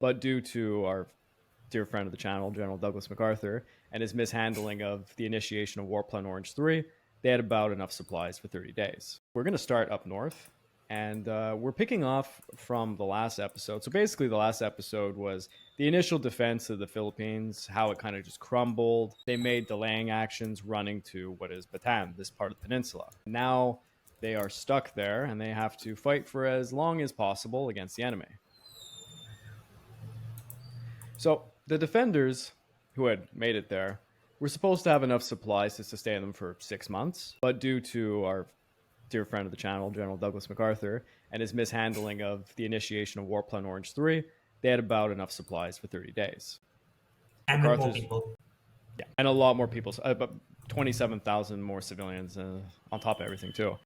But due to our dear friend of the channel, General Douglas MacArthur, and his mishandling of the initiation of War Plan Orange 3, they had about enough supplies for 30 days. We're going to start up north, and we're picking off from the last episode. So basically, the last episode was the initial defense of the Philippines, how it kind of just crumbled. They made delaying actions running to what is Bataan, this part of the peninsula. Now they are stuck there, and they have to fight for as long as possible against the enemy. So the defenders who had made it there were supposed to have enough supplies to sustain them for 6 months, but due to our dear friend of the channel, General Douglas MacArthur, and his mishandling of the initiation of War Plan Orange 3, they had about enough supplies for 30 days. And with more people. Yeah, and a lot more people, about 27,000 more civilians on top of everything too.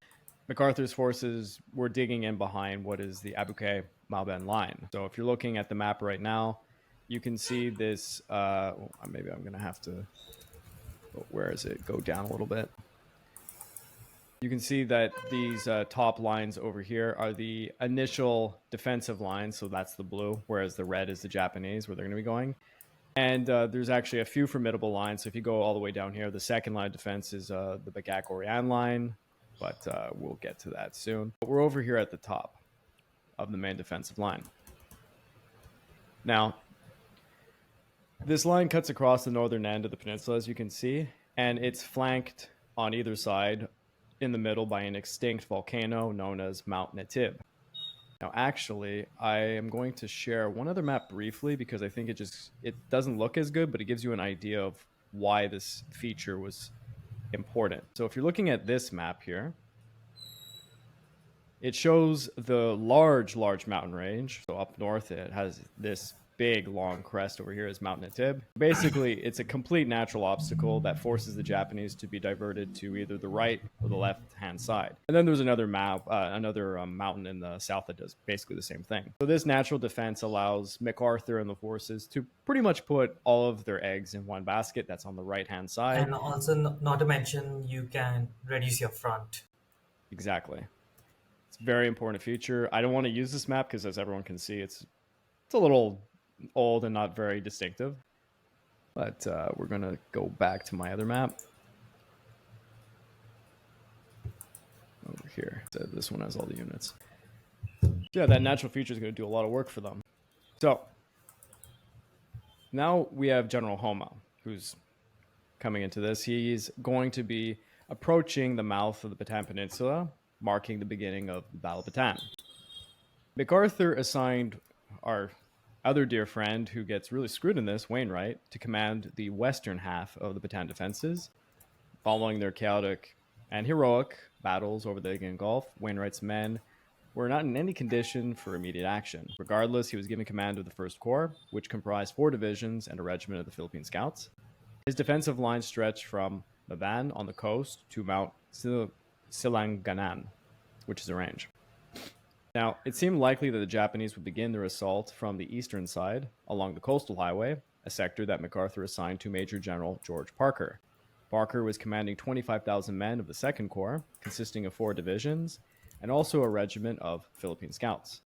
MacArthur's forces were digging in behind what is the Abuke-Malben line. So if you're looking at the map right now, you can see this, maybe I'm going to have to, where is it? Go down a little bit. You can see that these top lines over here are the initial defensive lines. So that's the blue, whereas the red is the Japanese, where they're going to be going. And there's actually a few formidable lines. So if you go all the way down here, the second line of defense is the Bagak-Orian line, but we'll get to that soon. But we're over here at the top of the main defensive line. Now, this line cuts across the northern end of the peninsula, as you can see, and it's flanked on either side in the middle by an extinct volcano known as Mount Netib. Now, actually, I am going to share one other map briefly because I think it doesn't look as good, but it gives you an idea of why this feature was important. So if you're looking at this map here, it shows the large mountain range. So up north, it has this big long crest over here is Mount Netib. Basically, it's a complete natural obstacle that forces the Japanese to be diverted to either the right or the left-hand side. And then there's another mountain in the south that does basically the same thing. So this natural defense allows MacArthur and the forces to pretty much put all of their eggs in one basket that's on the right-hand side. And also, not to mention, you can reduce your front. Exactly. It's a very important feature. I don't want to use this map because, as everyone can see, it's a little old and not very distinctive, but we're gonna go back to my other map over here. So this one has all the units. Yeah, that natural feature is going to do a lot of work for them. So now we have General Homa, who's coming into this. He's going to be approaching the mouth of the Bataan Peninsula, marking the beginning of the Battle of Bataan. MacArthur assigned our other dear friend who gets really screwed in this, Wainwright, to command the western half of the Bataan defenses. Following their chaotic and heroic battles over the Aegean Gulf, Wainwright's men were not in any condition for immediate action. Regardless, he was given command of the 1st Corps, which comprised 4 divisions and a regiment of the Philippine Scouts. His defensive line stretched from Maban on the coast to Mount Silanganan, which is a range. Now, it seemed likely that the Japanese would begin their assault from the eastern side along the coastal highway, a sector that MacArthur assigned to Major General George Parker. Parker was commanding 25,000 men of the 2nd Corps, consisting of 4 divisions, and also a regiment of Philippine Scouts.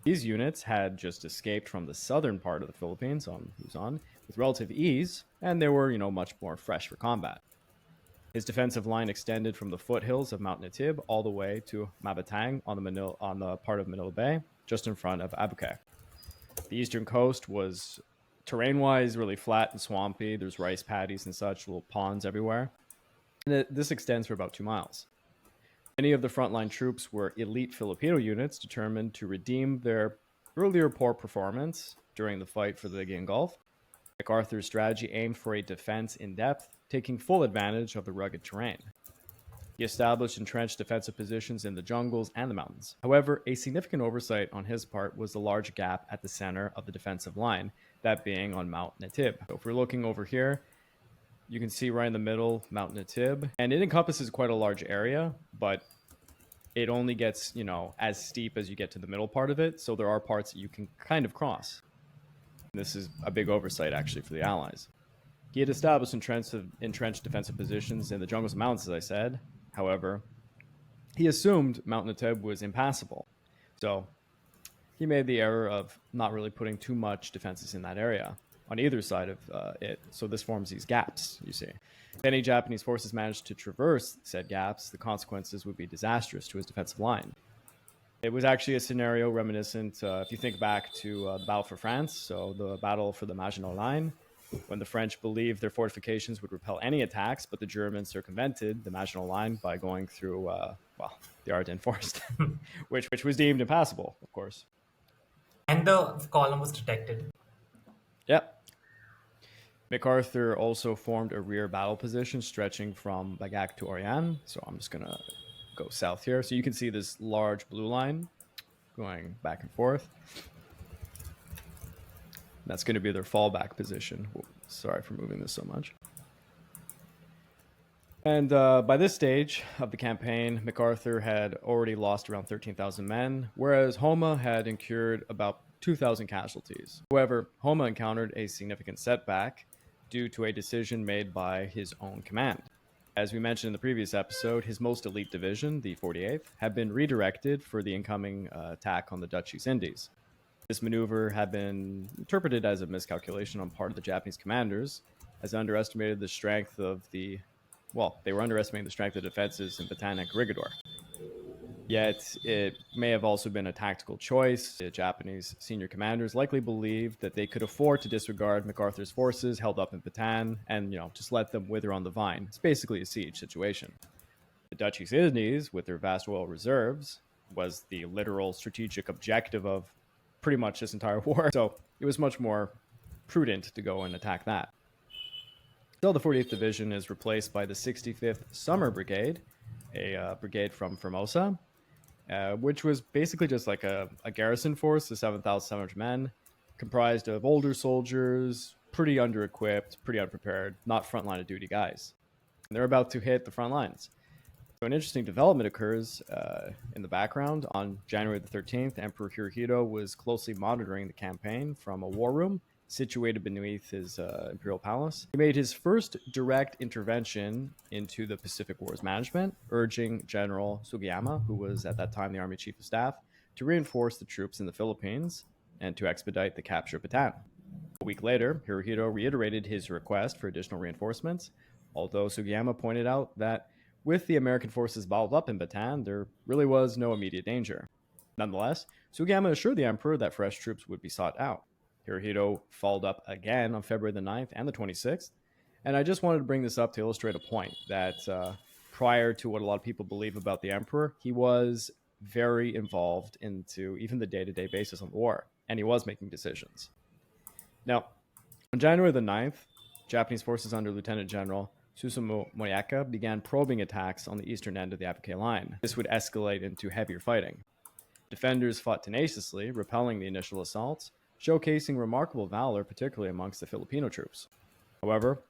These units had just escaped from the southern part of the Philippines on Luzon with relative ease, and they were, much more fresh for combat. His defensive line extended from the foothills of Mount Netib all the way to Mabatang on the part of Manila Bay, just in front of Abuke. The eastern coast was terrain-wise really flat and swampy. There's rice paddies and such, little ponds everywhere. And this extends for about 2 miles. Many of the frontline troops were elite Filipino units determined to redeem their earlier poor performance during the fight for the Aegean Gulf. MacArthur's strategy aimed for a defense in depth, taking full advantage of the rugged terrain. He established entrenched defensive positions in the jungles and the mountains. However, a significant oversight on his part was the large gap at the center of the defensive line, that being on Mount Netib. So if we're looking over here, you can see right in the middle, Mount Netib, and it encompasses quite a large area, but it only gets, as steep as you get to the middle part of it, so there are parts that you can kind of cross. This is a big oversight, actually, for the Allies. He had established entrenched defensive positions in the jungles and mountains, as I said. However, he assumed Mount Netib was impassable. So he made the error of not really putting too much defenses in that area on either side of it. So this forms these gaps, you see. If any Japanese forces managed to traverse said gaps, the consequences would be disastrous to his defensive line. It was actually a scenario reminiscent, if you think back to the Battle for France, so the battle for the Maginot Line, when the French believed their fortifications would repel any attacks, but the Germans circumvented the Maginot Line by going through, the Ardennes Forest, which was deemed impassable, of course. And the column was detected. Yep. MacArthur also formed a rear battle position stretching from Bagac to Oriane. So I'm just going to go south here. So you can see this large blue line going back and forth. That's going to be their fallback position. Sorry for moving this so much. And by this stage of the campaign, MacArthur had already lost around 13,000 men, whereas Homa had incurred about 2,000 casualties. However, Homa encountered a significant setback due to a decision made by his own command. As we mentioned in the previous episode, his most elite division, the 48th, had been redirected for the incoming attack on the Dutch East Indies. This maneuver had been interpreted as a miscalculation on part of the Japanese commanders, as they underestimated the strength of they were underestimating the strength of defenses in Bataan and Corregidor. Yet, it may have also been a tactical choice. The Japanese senior commanders likely believed that they could afford to disregard MacArthur's forces held up in Bataan and, just let them wither on the vine. It's basically a siege situation. The Dutch East Indies, with their vast oil reserves, was the literal strategic objective of pretty much this entire war. So it was much more prudent to go and attack that. Still, the 48th Division is replaced by the 65th Summer Brigade, a brigade from Formosa, which was basically just like a garrison force of 7,700 men, comprised of older soldiers, pretty under-equipped, pretty unprepared, not front line of duty guys. And they're about to hit the front lines. So an interesting development occurs in the background. On January the 13th, Emperor Hirohito was closely monitoring the campaign from a war room situated beneath his imperial palace. He made his first direct intervention into the Pacific War's management, urging General Sugiyama, who was at that time the Army Chief of Staff, to reinforce the troops in the Philippines and to expedite the capture of Bataan. A week later, Hirohito reiterated his request for additional reinforcements, although Sugiyama pointed out that with the American forces balled up in Bataan, there really was no immediate danger. Nonetheless, Sugiyama assured the emperor that fresh troops would be sought out. Hirohito followed up again on February the 9th and the 26th. And I just wanted to bring this up to illustrate a point that prior to what a lot of people believe about the emperor, he was very involved into even the day-to-day basis of the war, and he was making decisions. Now, on January the 9th, Japanese forces under Lieutenant General Susumu Moyaka began probing attacks on the eastern end of the Abuke line. This would escalate into heavier fighting. Defenders fought tenaciously, repelling the initial assaults, showcasing remarkable valor, particularly amongst the Filipino troops. However,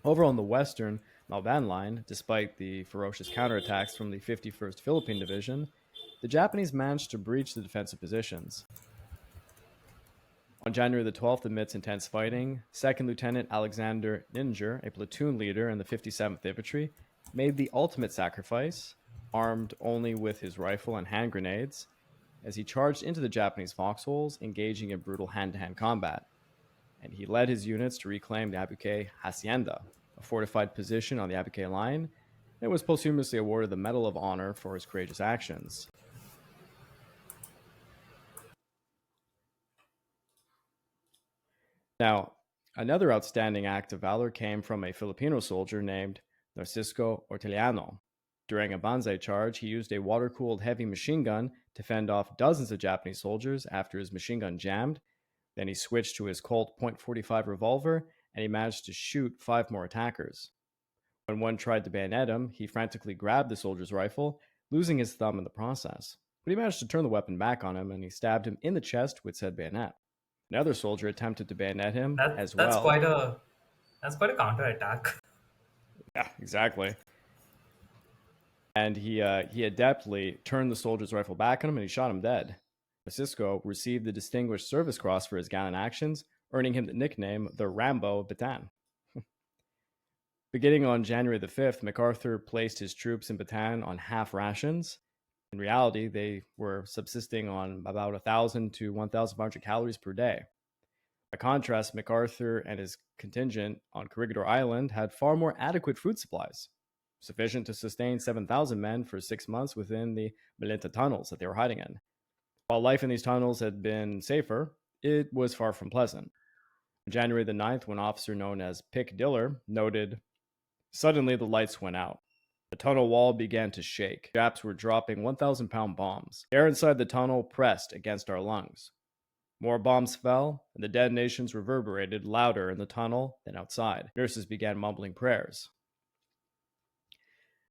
over on the western Malban line, despite the ferocious counterattacks from the 51st Philippine Division, the Japanese managed to breach the defensive positions. On January the 12th, amidst intense fighting, 2nd Lieutenant Alexander Ninger, a platoon leader in the 57th Infantry, made the ultimate sacrifice, armed only with his rifle and hand grenades, as he charged into the Japanese foxholes, engaging in brutal hand-to-hand combat. And he led his units to reclaim the Abuke Hacienda, a fortified position on the Abuke line, and was posthumously awarded the Medal of Honor for his courageous actions. Now, another outstanding act of valor came from a Filipino soldier named Narcisco Orteliano. During a banzai charge, he used a water-cooled heavy machine gun to fend off dozens of Japanese soldiers after his machine gun jammed. Then he switched to his Colt .45 revolver, and he managed to shoot 5 more attackers. When one tried to bayonet him, he frantically grabbed the soldier's rifle, losing his thumb in the process. But he managed to turn the weapon back on him, and he stabbed him in the chest with said bayonet. Another soldier attempted to bayonet him as That's well. quite a counterattack. Yeah, exactly. And he adeptly turned the soldier's rifle back on him, and he shot him dead. Francisco received the Distinguished Service Cross for his gallant actions, earning him the nickname the Rambo of Bataan. Beginning on January the 5th, MacArthur placed his troops in Bataan on half rations. In reality, they were subsisting on about 1,000 to 1,500 calories per day. By contrast, MacArthur and his contingent on Corregidor Island had far more adequate food supplies, sufficient to sustain 7,000 men for 6 months within the Malinta tunnels that they were hiding in. While life in these tunnels had been safer, it was far from pleasant. On January the 9th, one officer known as Pick Diller noted, "Suddenly the lights went out. The tunnel wall began to shake. Japs were dropping 1,000-pound bombs. The air inside the tunnel pressed against our lungs. More bombs fell, and the detonations reverberated louder in the tunnel than outside. Nurses began mumbling prayers.